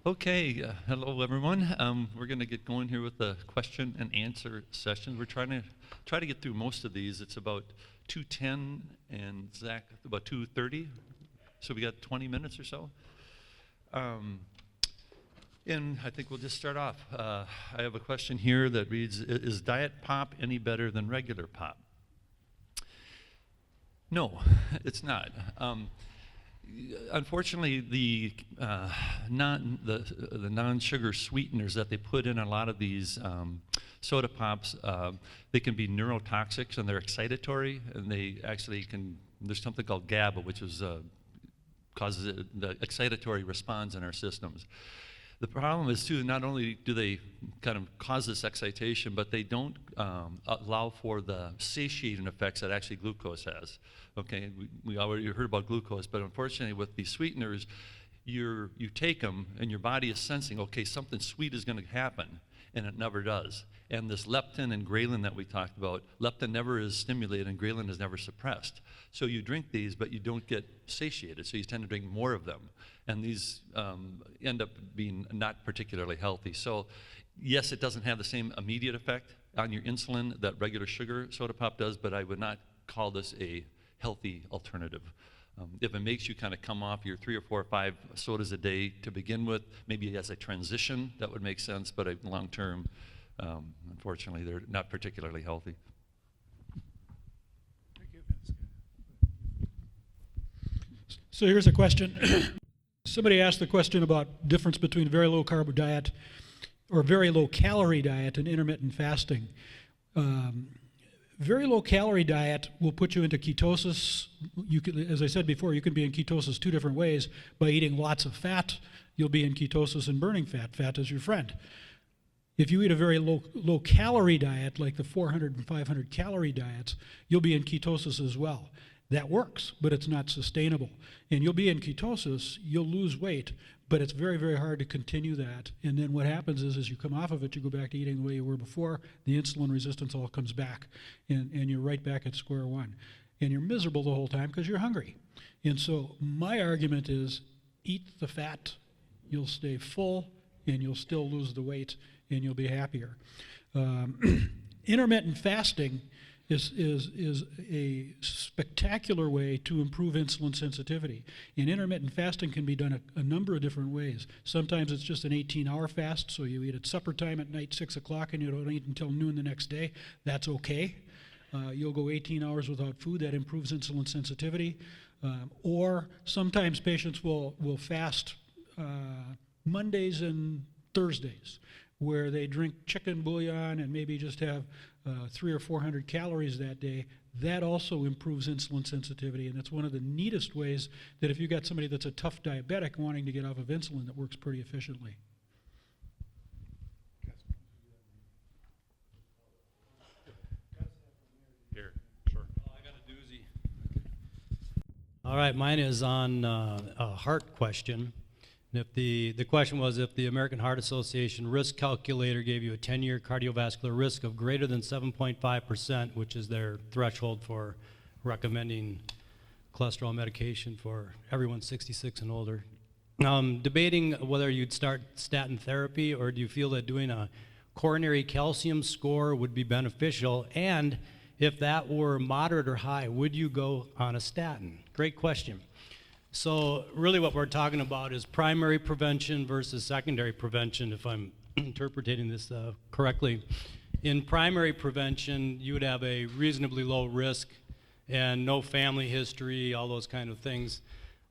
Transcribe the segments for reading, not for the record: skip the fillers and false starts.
Okay, hello everyone. We're going to get going here with the question and answer session. We're trying to get through most of these. It's about 2:10 and Zach about 2:30, so we got 20 minutes or so. And I think we'll just start off. I have a question here that reads, is diet pop any better than regular pop? No, it's not. Unfortunately, the non-sugar sweeteners that they put in a lot of these soda pops, they can be neurotoxic and they're excitatory, and they actually can. There's something called GABA, which is causes the excitatory response in our systems. The problem is too, not only do they kind of cause this excitation, but they don't allow for the satiating effects that actually glucose has. Okay, we already heard about glucose, but unfortunately with these sweeteners, you take them and your body is sensing, okay, something sweet is going to happen, and it never does. And this leptin and ghrelin that we talked about, leptin never is stimulated and ghrelin is never suppressed. So you drink these, but you don't get satiated, so you tend to drink more of them. And these end up being not particularly healthy. So yes, it doesn't have the same immediate effect on your insulin that regular sugar soda pop does, but I would not call this a healthy alternative. If it makes you kind of come off your 3 or 4 or 5 sodas a day to begin with, maybe as a transition, that would make sense, but long term, unfortunately, they're not particularly healthy. Thank you. So here's a question. Somebody asked the question about difference between very low carb diet or very low calorie diet and intermittent fasting. Very low calorie diet will put you into ketosis. You can, as I said before, you can be in ketosis 2 different ways. By eating lots of fat, you'll be in ketosis and burning fat. Fat is your friend. If you eat a very low calorie diet, like the 400 and 500 calorie diets, you'll be in ketosis as well. That works, but it's not sustainable. And you'll be in ketosis, you'll lose weight, but it's very, very hard to continue that. And then what happens is, as you come off of it, you go back to eating the way you were before, the insulin resistance all comes back, and you're right back at square one. And you're miserable the whole time because you're hungry. And so my argument is, eat the fat, you'll stay full, and you'll still lose the weight, and you'll be happier. Intermittent fasting is a spectacular way to improve insulin sensitivity. And intermittent fasting can be done a number of different ways. Sometimes it's just an 18-hour fast, so you eat at supper time at night, 6 o'clock, and you don't eat until noon the next day. That's okay. You'll go 18 hours without food. That improves insulin sensitivity. Or sometimes patients will fast Mondays and Thursdays, where they drink chicken bouillon and maybe just have 300 or 400 calories that day. That also improves insulin sensitivity, and that's one of the neatest ways that if you've got somebody that's a tough diabetic wanting to get off of insulin, that works pretty efficiently. Here, sure. Oh, I got a doozy. All right, mine is on a heart question. And if the question was, if the American Heart Association risk calculator gave you a 10-year cardiovascular risk of greater than 7.5%, which is their threshold for recommending cholesterol medication for everyone 66 and older, debating whether you'd start statin therapy, or do you feel that doing a coronary calcium score would be beneficial? And if that were moderate or high, would you go on a statin? Great question. So really what we're talking about is primary prevention versus secondary prevention, if I'm interpreting this correctly. In primary prevention, you would have a reasonably low risk and no family history, all those kind of things.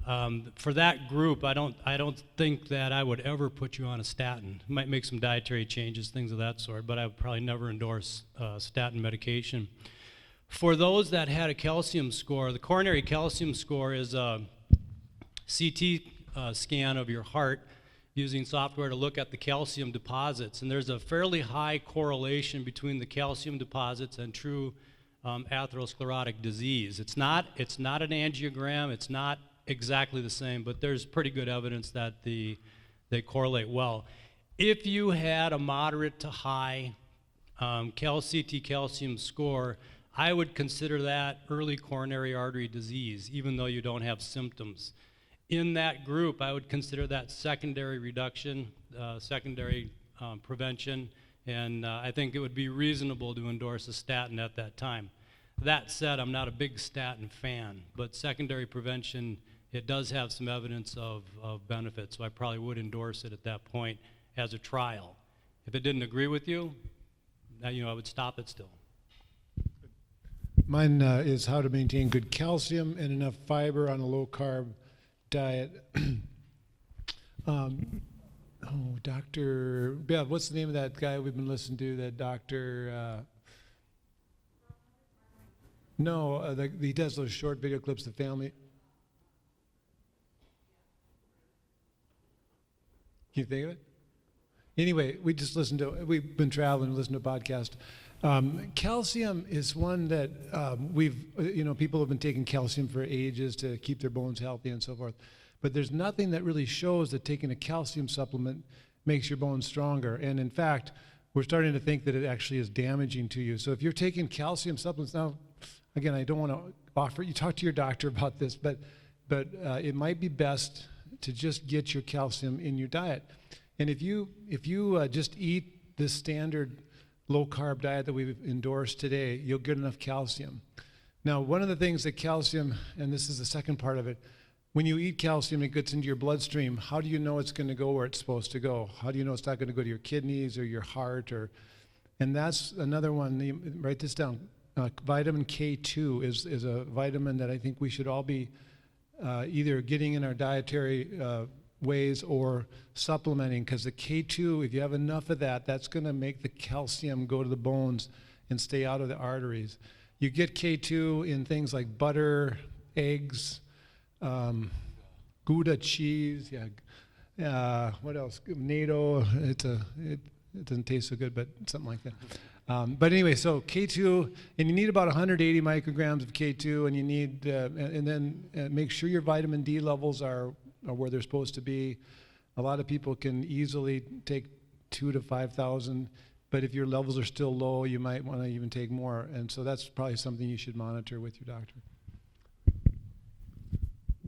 For that group, I don't think that I would ever put you on a statin. Might make some dietary changes, things of that sort, but I would probably never endorse statin medication. For those that had a calcium score, the coronary calcium score is a CT scan of your heart using software to look at the calcium deposits, and there's a fairly high correlation between the calcium deposits and true atherosclerotic disease. It's not an angiogram, it's not exactly the same, but there's pretty good evidence that they correlate well. If you had a moderate to high CT calcium score, I would consider that early coronary artery disease, even though you don't have symptoms. in that group, I would consider that secondary reduction, secondary prevention, and I think it would be reasonable to endorse a statin at that time. That said, I'm not a big statin fan, but secondary prevention, it does have some evidence of benefit, so I probably would endorse it at that point as a trial. If it didn't agree with you, I would stop it still. Mine is how to maintain good calcium and enough fiber on a low-carb diet. Dr. Bev, what's the name of that guy we've been listening to? That doctor? No, he does those short video clips. The family. Can you think of it? Anyway, we've been traveling and listened to a podcast. Calcium is one that people have been taking calcium for ages to keep their bones healthy and so forth. But there's nothing that really shows that taking a calcium supplement makes your bones stronger. And in fact, we're starting to think that it actually is damaging to you. So if you're taking calcium supplements, now, again, I don't want to offer, you talk to your doctor about this, but it might be best to just get your calcium in your diet. And if you just eat this standard low-carb diet that we've endorsed today, you'll get enough calcium. Now, one of the things that calcium, and this is the second part of it, when you eat calcium, it gets into your bloodstream. How do you know it's going to go where it's supposed to go? How do you know it's not going to go to your kidneys or your heart? And that's another one. Write this down. Vitamin K2 is a vitamin that I think we should all be either getting in our dietary ways or supplementing, because the K2, if you have enough of that, that's going to make the calcium go to the bones and stay out of the arteries. You get K2 in things like butter, eggs, Gouda cheese, what else? NATO. It doesn't taste so good, but something like that. But anyway, so K2, and you need about 180 micrograms of K2, and you need, and then make sure your vitamin D levels are where they're supposed to be. A lot of people can easily take 2,000 to 5,000, but if your levels are still low, you might want to even take more. And so that's probably something you should monitor with your doctor.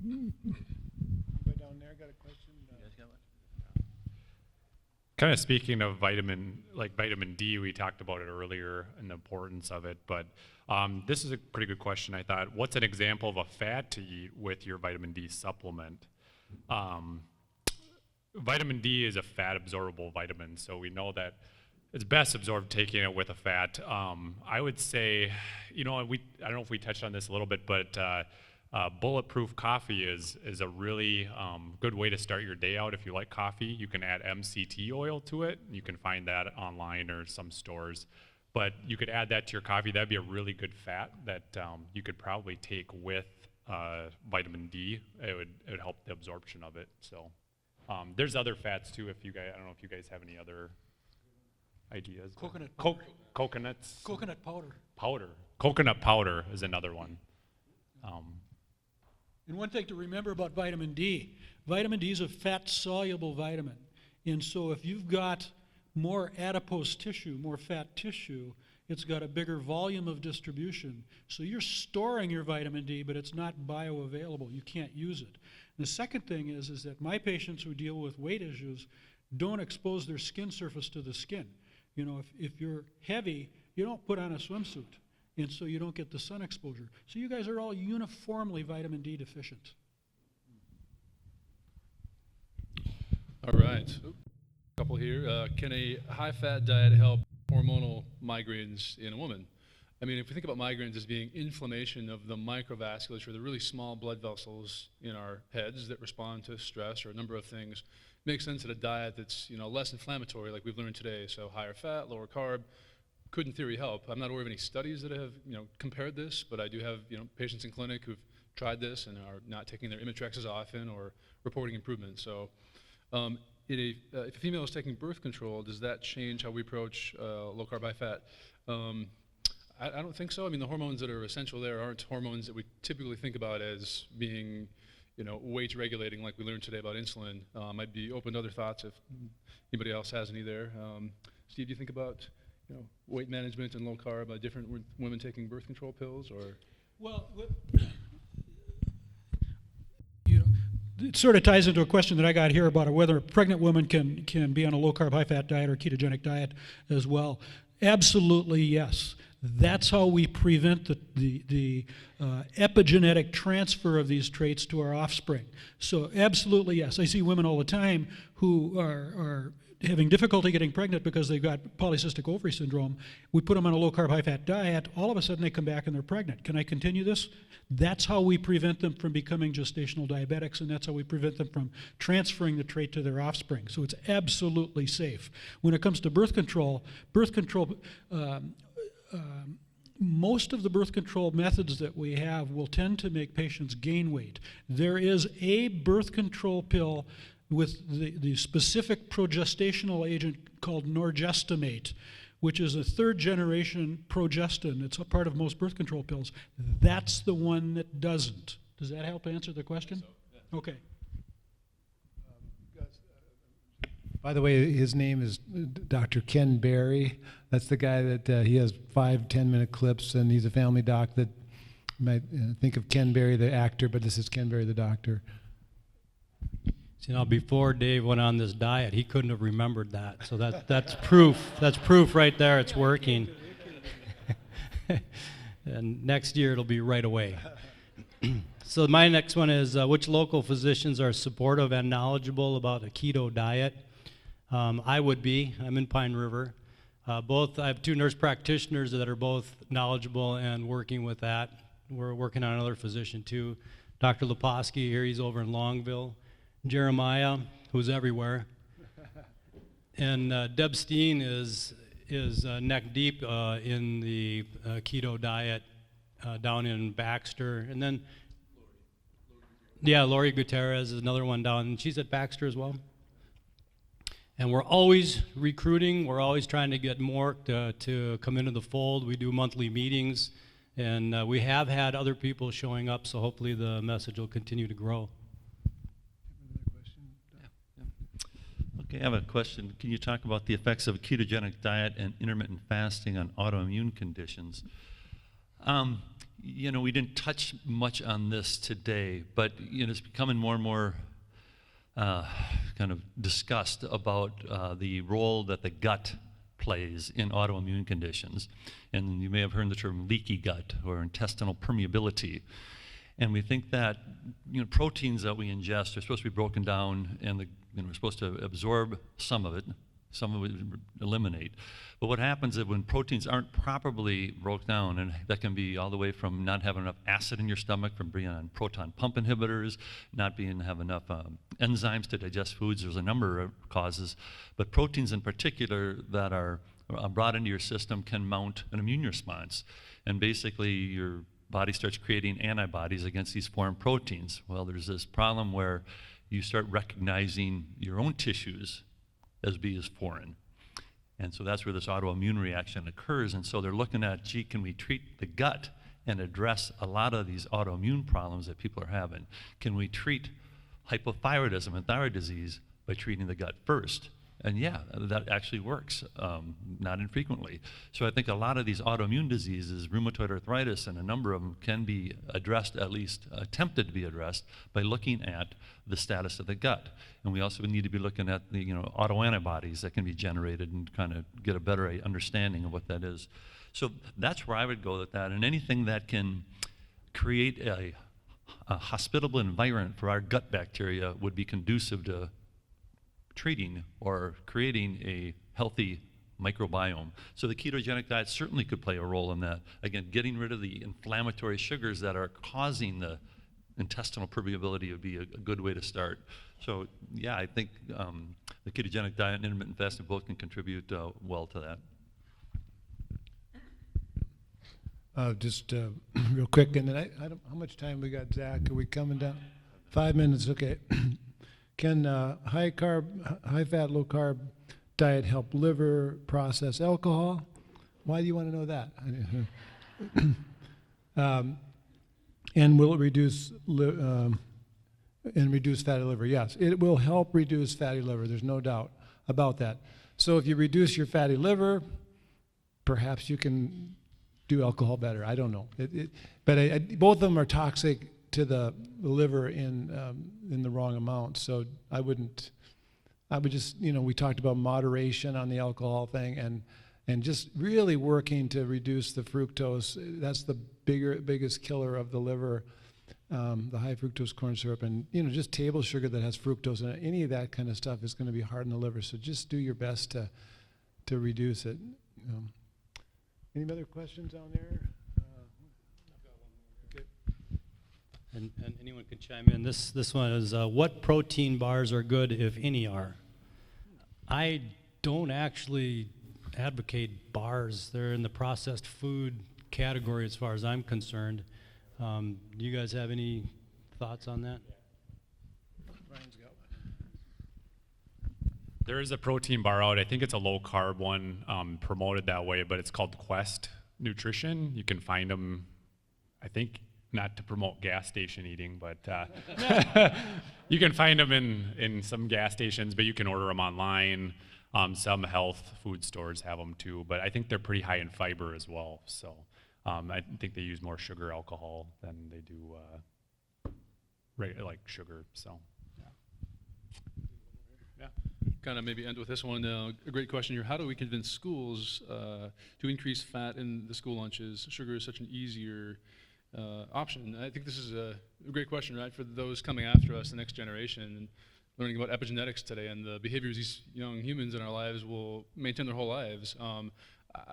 Right down there, got a question? Kind of speaking of vitamin D, we talked about it earlier and the importance of it, but this is a pretty good question, I thought. What's an example of a fat to eat with your vitamin D supplement? Vitamin D is a fat absorbable vitamin, so we know that it's best absorbed taking it with a fat. I would say, I don't know if we touched on this a little bit, but bulletproof coffee is a really good way to start your day out. If you like coffee, you can add MCT oil to it. You can find that online or some stores. But you could add that to your coffee. That'd be a really good fat that you could probably take with vitamin D. It would help the absorption of it. So there's other fats too. I don't know if you guys have any other ideas. Coconut powder. Coconuts. Coconut powder. Powder. Coconut powder is another one. And one thing to remember about vitamin D is a fat-soluble vitamin. And so if you've got more adipose tissue, more fat tissue, it's got a bigger volume of distribution. So you're storing your vitamin D, but it's not bioavailable. You can't use it. The second thing is that my patients who deal with weight issues don't expose their skin surface to the skin. If you're heavy, you don't put on a swimsuit. And so you don't get the sun exposure. So you guys are all uniformly vitamin D deficient. All right. A couple here. Can a high-fat diet help hormonal migraines in a woman? I mean, if we think about migraines as being inflammation of the microvasculature, the really small blood vessels in our heads that respond to stress or a number of things, makes sense that a diet that's less inflammatory, like we've learned today, so higher fat, lower carb, could in theory help. I'm not aware of any studies that have compared this, but I do have patients in clinic who've tried this and are not taking their Imitrex as often or reporting improvement. So if a female is taking birth control, does that change how we approach low carb high fat? I don't think so. I mean, the hormones that are essential there aren't hormones that we typically think about as being weight regulating like we learned today about insulin. I'd be open to other thoughts if anybody else has any there. Steve, do you think about weight management and low carb, different women taking birth control pills, or? Well, it sort of ties into a question that I got here about whether a pregnant woman can be on a low-carb, high-fat diet or ketogenic diet as well. Absolutely, yes. That's how we prevent the epigenetic transfer of these traits to our offspring. So absolutely, yes. I see women all the time who are having difficulty getting pregnant because they've got polycystic ovary syndrome. We put them on a low-carb, high-fat diet. All of a sudden, they come back and they're pregnant. Can I continue this? That's how we prevent them from becoming gestational diabetics, and that's how we prevent them from transferring the trait to their offspring. So it's absolutely safe. When it comes to birth control, most of the birth control methods that we have will tend to make patients gain weight. There is a birth control pill with the specific progestational agent called norgestimate, which is a third-generation progestin. It's a part of most birth control pills. That's the one that doesn't. Does that help answer the question? Yeah. Okay. By the way, his name is Dr. Ken Berry. That's the guy that he has 5-10-minute clips, and he's a family doc that you might think of Ken Berry, the actor, but this is Ken Berry, the doctor. You know, before Dave went on this diet, he couldn't have remembered that. So that's proof. That's proof right there. It's working. And next year it'll be right away. So my next one is, which local physicians are supportive and knowledgeable about a keto diet? I would be. I'm in Pine River. I have 2 nurse practitioners that are both knowledgeable and working with that. We're working on another physician too. Dr. Leposki here, he's over in Longville. Jeremiah, who's everywhere, and Deb Steen is neck deep in the keto diet down in Baxter, and then Lori Gutierrez is another one down, and she's at Baxter as well. And we're always recruiting. We're always trying to get more to come into the fold. We do monthly meetings, and we have had other people showing up. So hopefully the message will continue to grow. Okay, I have a question. Can you talk about the effects of a ketogenic diet and intermittent fasting on autoimmune conditions? You know, we didn't touch much on this today, but you know, it's becoming more and more kind of discussed about the role that the gut plays in autoimmune conditions. And you may have heard the term leaky gut or intestinal permeability. And we think that proteins that we ingest are supposed to be broken down, and we're supposed to absorb some of it eliminate. But what happens is when proteins aren't properly broken down, and that can be all the way from not having enough acid in your stomach, from being on proton pump inhibitors, not have enough enzymes to digest foods. There's a number of causes, but proteins in particular that are brought into your system can mount an immune response, and basically your body starts creating antibodies against these foreign proteins. Well, there's this problem where you start recognizing your own tissues as being foreign. And so that's where this autoimmune reaction occurs. And so they're looking at, gee, can we treat the gut and address a lot of these autoimmune problems that people are having? Can we treat hypothyroidism and thyroid disease by treating the gut first? And yeah, that actually works, not infrequently. So I think a lot of these autoimmune diseases, rheumatoid arthritis, and a number of them can be addressed, at least attempted to be addressed, by looking at the status of the gut. And we also need to be looking at the autoantibodies that can be generated and kind of get a better understanding of what that is. So that's where I would go with that. And anything that can create a hospitable environment for our gut bacteria would be conducive to treating or creating a healthy microbiome. So the ketogenic diet certainly could play a role in that. Again, getting rid of the inflammatory sugars that are causing the intestinal permeability would be a good way to start. So yeah, I think the ketogenic diet and intermittent fasting both can contribute well to that. Just real quick, and then I don't, how much time we got, Zach? Are we coming down? 5 minutes, okay. Can high carb, high fat, low carb diet help liver process alcohol? Why do you want to know that? And will it reduce fatty liver? Yes, it will help reduce fatty liver. There's no doubt about that. So if you reduce your fatty liver, perhaps you can do alcohol better. I don't know. But both of them are toxic to the liver in the wrong amount. So I would just, we talked about moderation on the alcohol thing, and just really working to reduce the fructose. That's the biggest killer of the liver, the high fructose corn syrup, and just table sugar that has fructose in it. Any of that kind of stuff is going to be hard on the liver. So just do your best to reduce it. Any other questions down there? Okay. And anyone can chime in. This one is, what protein bars are good, if any are? I don't actually advocate bars. They're in the processed food category as far as I'm concerned. Do you guys have any thoughts on that? Ryan's got one. There is a protein bar out. I think it's a low carb one, promoted that way, but it's called Quest Nutrition. You can find them, I think, not to promote gas station eating, but you can find them in some gas stations, but you can order them online. Some health food stores have them too, but I think they're pretty high in fiber as well. So I think they use more sugar alcohol than they do like sugar. So yeah. Kind of maybe end with this one. A great question here. How do we convince schools to increase fat in the school lunches? Sugar is such an easier option. I think this is a great question, right, for those coming after us, the next generation, and learning about epigenetics today and the behaviors these young humans in our lives will maintain their whole lives.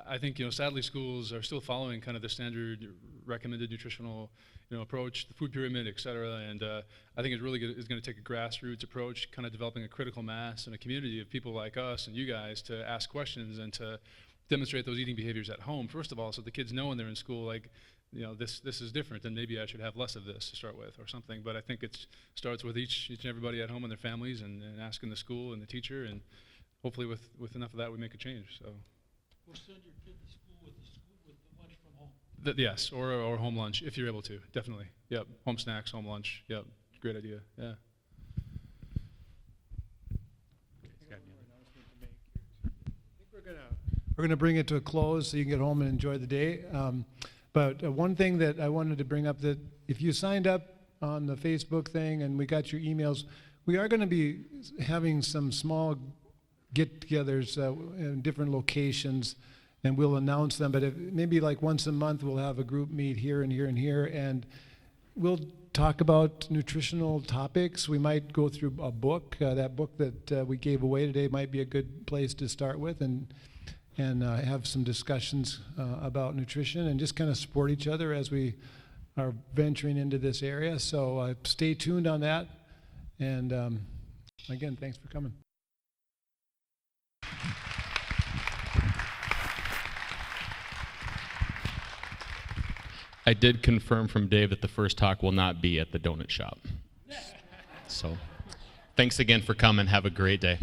I think, sadly, schools are still following kind of the standard recommended nutritional, approach, the food pyramid, et cetera. And I think it's really is going to take a grassroots approach, kind of developing a critical mass and a community of people like us and you guys to ask questions and to demonstrate those eating behaviors at home, first of all, so the kids know when they're in school, like, this is different, and maybe I should have less of this to start with or something. But I think it starts with each and everybody at home and their families and asking the school and the teacher, and hopefully with enough of that we make a change. So. Or send your kid to school with the lunch from home. Yes, or home lunch if you're able to, definitely. Yep, home snacks, home lunch. Yep, great idea. Yeah. We're gonna bring it to a close so you can get home and enjoy the day. But one thing that I wanted to bring up, that if you signed up on the Facebook thing and we got your emails, we are going to be having some small get-togethers in different locations, and we'll announce them. But maybe like once a month we'll have a group meet here and here and here, and we'll talk about nutritional topics. We might go through a book. That book that we gave away today might be a good place to start with, and have some discussions about nutrition and just kind of support each other as we are venturing into this area. So stay tuned on that. And again, thanks for coming. I did confirm from Dave that the first talk will not be at the donut shop. So thanks again for coming. Have a great day.